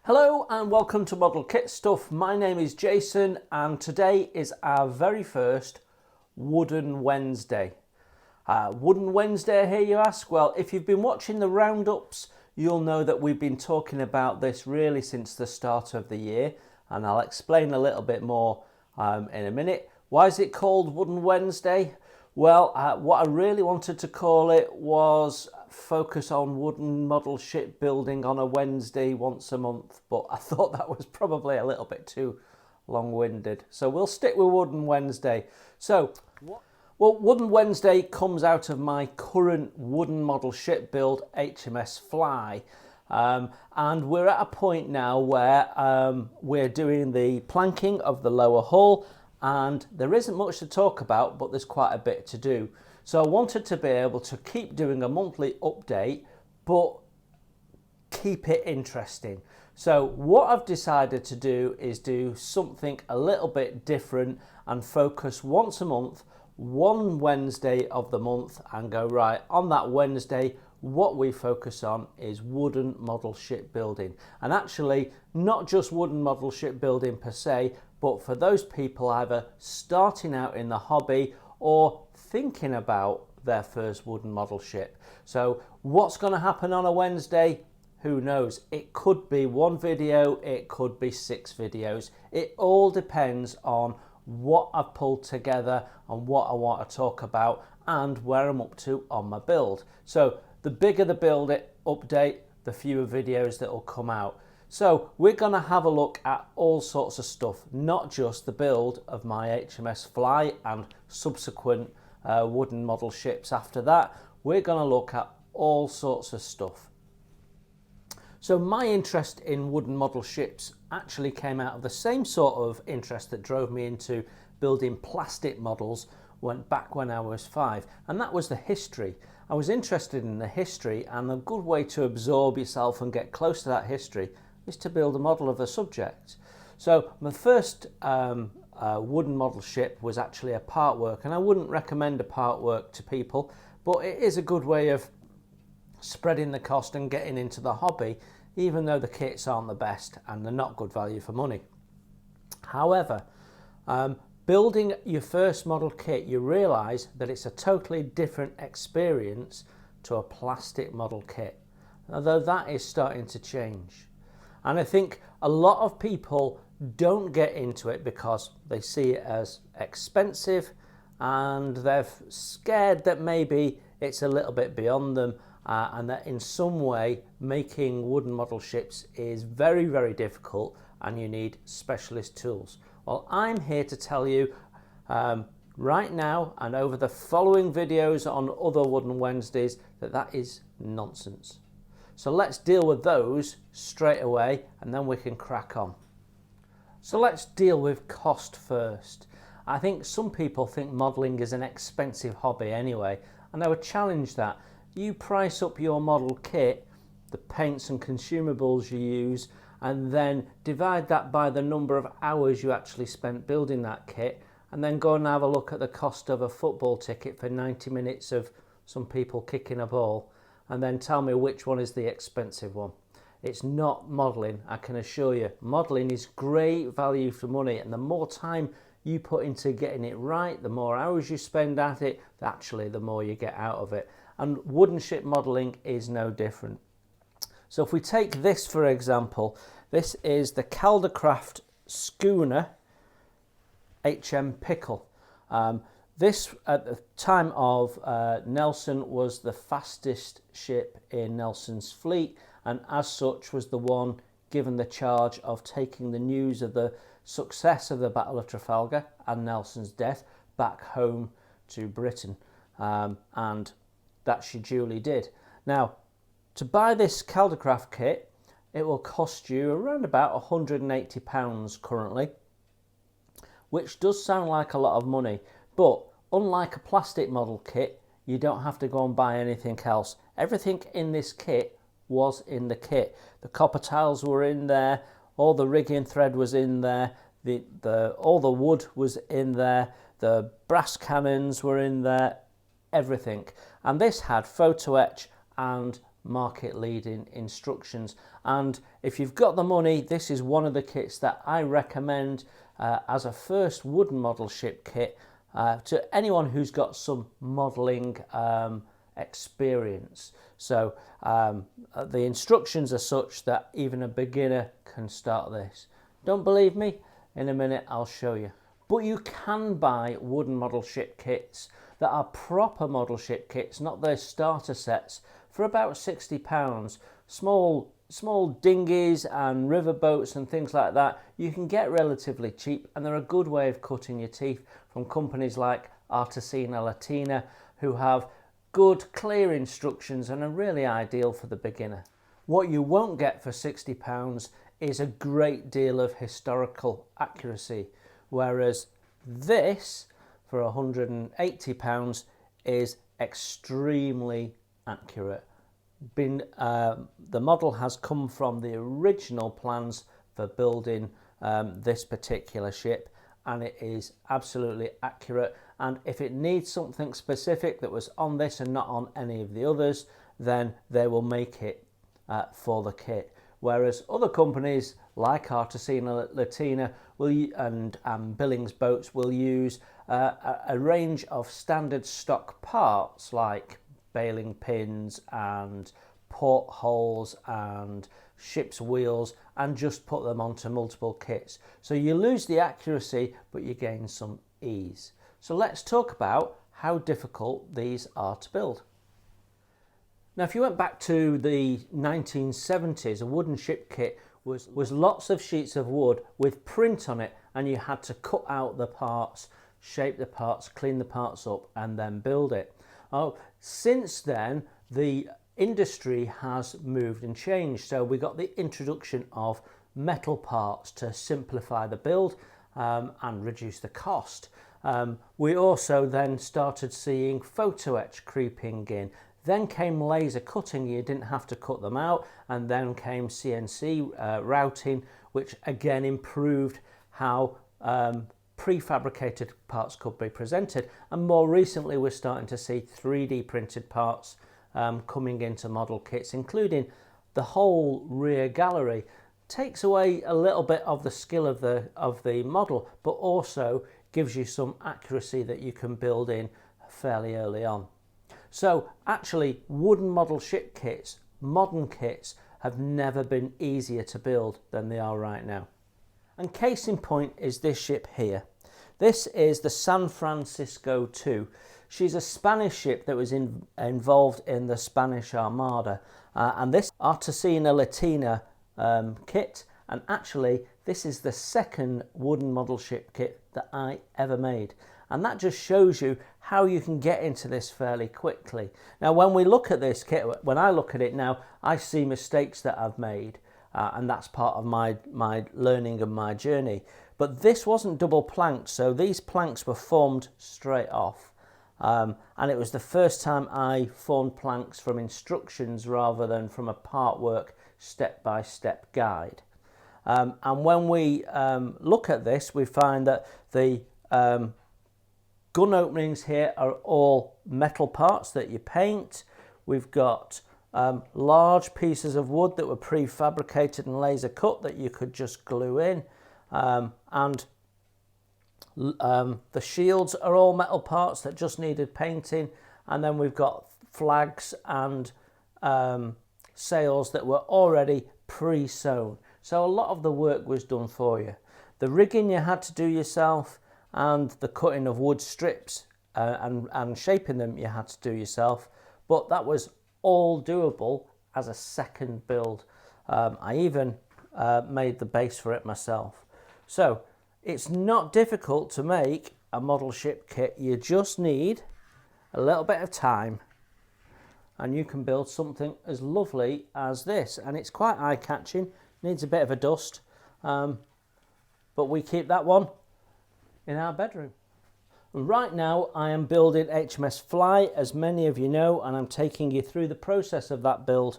Hello and welcome to Model Kit Stuff. My name is Jason and today is our very first Wooden Wednesday. Wooden Wednesday here, you ask? Well, if you've been watching the roundups, you'll know that we've been talking about this really since the start of the year, and I'll explain a little bit more in a minute. Why is it called Wooden Wednesday? Well, what I really wanted to call it was focus on wooden model shipbuilding on a Wednesday once a month, but I thought that was probably a little bit too long-winded, so we'll stick with Wooden Wednesday. So, well, Wooden Wednesday comes out of my current wooden model ship build, HMS Fly, and we're at a point now where we're doing the planking of the lower hull, and there isn't much to talk about, but there's quite a bit to do. So I wanted to be able to keep doing a monthly update, but keep it interesting. So what I've decided to do is do something a little bit different and focus once a month, one Wednesday of the month, and go, right, on that Wednesday, what we focus on is wooden model shipbuilding. And actually, not just wooden model shipbuilding per se, but for those people either starting out in the hobby or thinking about their first wooden model ship. So what's going to happen on a Wednesday? Who knows? It could be one video, it could be 6 videos. It all depends on what I've pulled together and what I want to talk about and where I'm up to on my build. So the bigger the build update, the fewer videos that will come out. So we're going to have a look at all sorts of stuff, not just the build of my HMS Fly and subsequent wooden model ships after that. We're going to look at all sorts of stuff. So my interest in wooden model ships actually came out of the same sort of interest that drove me into building plastic models back when I was 5, and that was the history. I was interested in the history, and a good way to absorb yourself and get close to that history is to build a model of a subject. So my first wooden model ship was actually a part work, and I wouldn't recommend a part work to people, but it is a good way of spreading the cost and getting into the hobby, even though the kits aren't the best and they're not good value for money. However, building your first model kit, you realise that it's a totally different experience to a plastic model kit, although that is starting to change. And I think a lot of people don't get into it because they see it as expensive and they're scared that maybe it's a little bit beyond them, and that in some way making wooden model ships is very, very difficult and you need specialist tools. Well, I'm here to tell you right now and over the following videos on other Wooden Wednesdays that is nonsense. So let's deal with those straight away and then we can crack on. So let's deal with cost first. I think some people think modelling is an expensive hobby anyway, and I would challenge that. You price up your model kit, the paints and consumables you use, and then divide that by the number of hours you actually spent building that kit, and then go and have a look at the cost of a football ticket for 90 minutes of some people kicking a ball, and then tell me which one is the expensive one. It's not modelling, I can assure you. Modelling is great value for money, and the more time you put into getting it right, the more hours you spend at it, actually the more you get out of it. And wooden ship modelling is no different. So if we take this for example, this is the Caldercraft Schooner HM Pickle. This, at the time of Nelson, was the fastest ship in Nelson's fleet, and as such was the one given the charge of taking the news of the success of the Battle of Trafalgar and Nelson's death back home to Britain, and that she duly did. Now, to buy this Caldercraft kit, it will cost you around about £180 currently, which does sound like a lot of money. But unlike a plastic model kit, you don't have to go and buy anything else. Everything in this kit was in the kit. The copper tiles were in there, all the rigging thread was in there, all the wood was in there, the brass cannons were in there, everything. And this had photo etch and market leading instructions. And if you've got the money, this is one of the kits that I recommend as a first wooden model ship kit to anyone who's got some modelling experience. So the instructions are such that even a beginner can start this. Don't believe me? In a minute I'll show you. But you can buy wooden model ship kits that are proper model ship kits, not those starter sets, for about £60. Small dinghies and river boats and things like that you can get relatively cheap, and they're a good way of cutting your teeth from companies like Artesina Latina, who have good clear instructions and are really ideal for the beginner. What you won't get for £60 is a great deal of historical accuracy, whereas this for £180 is extremely accurate. The model has come from the original plans for building this particular ship, and it is absolutely accurate. And if it needs something specific that was on this and not on any of the others, then they will make it for the kit. Whereas other companies like Artesina Latina and Billings Boats will use a range of standard stock parts like bailing pins and portholes and ship's wheels, and just put them onto multiple kits. So you lose the accuracy, but you gain some ease. So let's talk about how difficult these are to build. Now, if you went back to the 1970s, a wooden ship kit was lots of sheets of wood with print on it, and you had to cut out the parts, shape the parts, clean the parts up, and then build it. Since then, the industry has moved and changed. So we got the introduction of metal parts to simplify the build and reduce the cost. We also then started seeing photo etch creeping in. Then came laser cutting, you didn't have to cut them out, and then came CNC routing, which again improved how prefabricated parts could be presented. And more recently we're starting to see 3D printed parts coming into model kits, including the whole rear gallery. Takes away a little bit of the skill of the model, but also gives you some accuracy that you can build in fairly early on. So actually, wooden model ship kits, modern kits, have never been easier to build than they are right now. And case in point is this ship here. This is the San Francisco II. She's a Spanish ship that was involved in the Spanish Armada. And this Artesina Latina kit, and actually this is the second wooden model ship kit that I ever made. And that just shows you how you can get into this fairly quickly. Now, when we look at this kit, when I look at it now, I see mistakes that I've made, and that's part of my learning and my journey. But this wasn't double planked, so these planks were formed straight off. And it was the first time I formed planks from instructions rather than from a part work step-by-step guide. And when we look at this, we find that the gun openings here are all metal parts that you paint. We've got large pieces of wood that were prefabricated and laser cut that you could just glue in. And the shields are all metal parts that just needed painting. And then we've got flags and sails that were already pre-sewn. So a lot of the work was done for you. The rigging you had to do yourself, and the cutting of wood strips and shaping them you had to do yourself, but that was all doable as a second build. I even made the base for it myself. So it's not difficult to make a model ship kit. You just need a little bit of time and you can build something as lovely as this. And it's quite eye-catching, needs a bit of a dust, but we keep that one in our bedroom. Right now I am building HMS Fly, as many of you know, and I'm taking you through the process of that build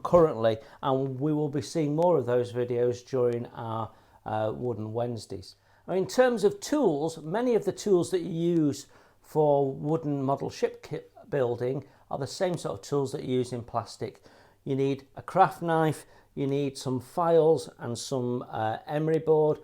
currently, and we will be seeing more of those videos during our Wooden Wednesdays. Now, in terms of tools, many of the tools that you use for wooden model ship kit building are the same sort of tools that you use in plastic. You need a craft knife, you need some files and some emery board,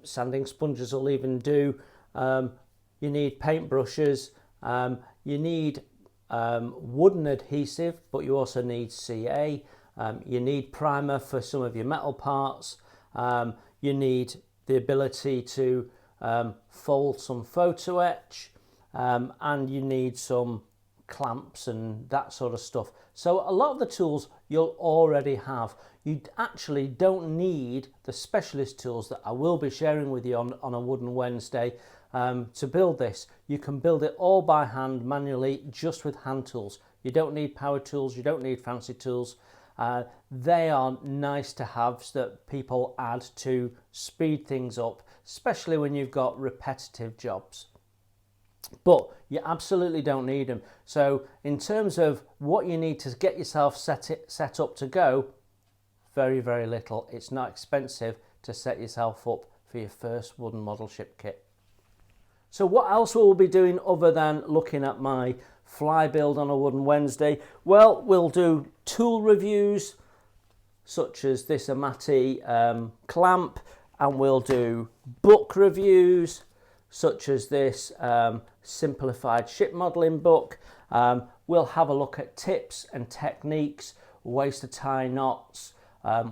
sanding sponges will even do. You need paint brushes, you need wooden adhesive, but you also need CA. You need primer for some of your metal parts. You need the ability to fold some photo etch, and you need some clamps and that sort of stuff. So a lot of the tools you'll already have. You actually don't need the specialist tools that I will be sharing with you on a Wooden Wednesday to build this. You can build it all by hand, manually, just with hand tools. You don't need power tools, you don't need fancy tools. They are nice to have so that people add to speed things up, especially when you've got repetitive jobs. But you absolutely don't need them. So in terms of what you need to get yourself set up to go, very, very little. It's not expensive to set yourself up for your first wooden model ship kit. So what else will we be doing other than looking at my fly build on a Wooden Wednesday? Well, we'll do tool reviews such as this Amati clamp, and we'll do book reviews such as this simplified ship modelling book. We'll have a look at tips and techniques, ways to tie knots,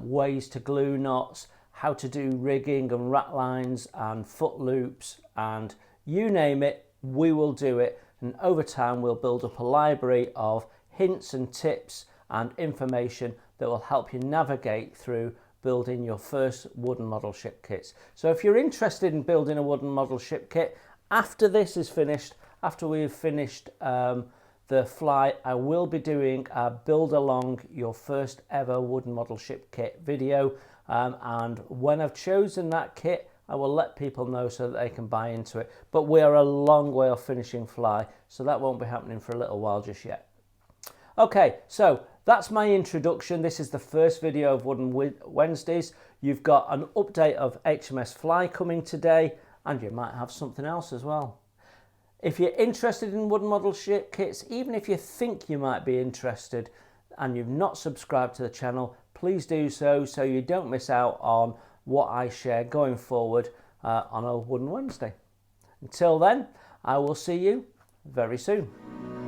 ways to glue knots, how to do rigging and rat lines and foot loops, and you name it, we will do it. And over time we'll build up a library of hints and tips and information that will help you navigate through building your first wooden model ship kits. So if you're interested in building a wooden model ship kit, after this is finished, after we've finished the fly, I will be doing a build along your first ever wooden model ship kit video, and when I've chosen that kit I will let people know so that they can buy into it. But we are a long way off finishing fly, so that won't be happening for a little while just yet. Okay, so that's my introduction. This is the first video of Wooden Wednesdays. You've got an update of HMS Fly coming today, and you might have something else as well. If you're interested in wooden model ship kits, even if you think you might be interested and you've not subscribed to the channel, please do so you don't miss out on what I share going forward on a Wooden Wednesday. Until then, I will see you very soon.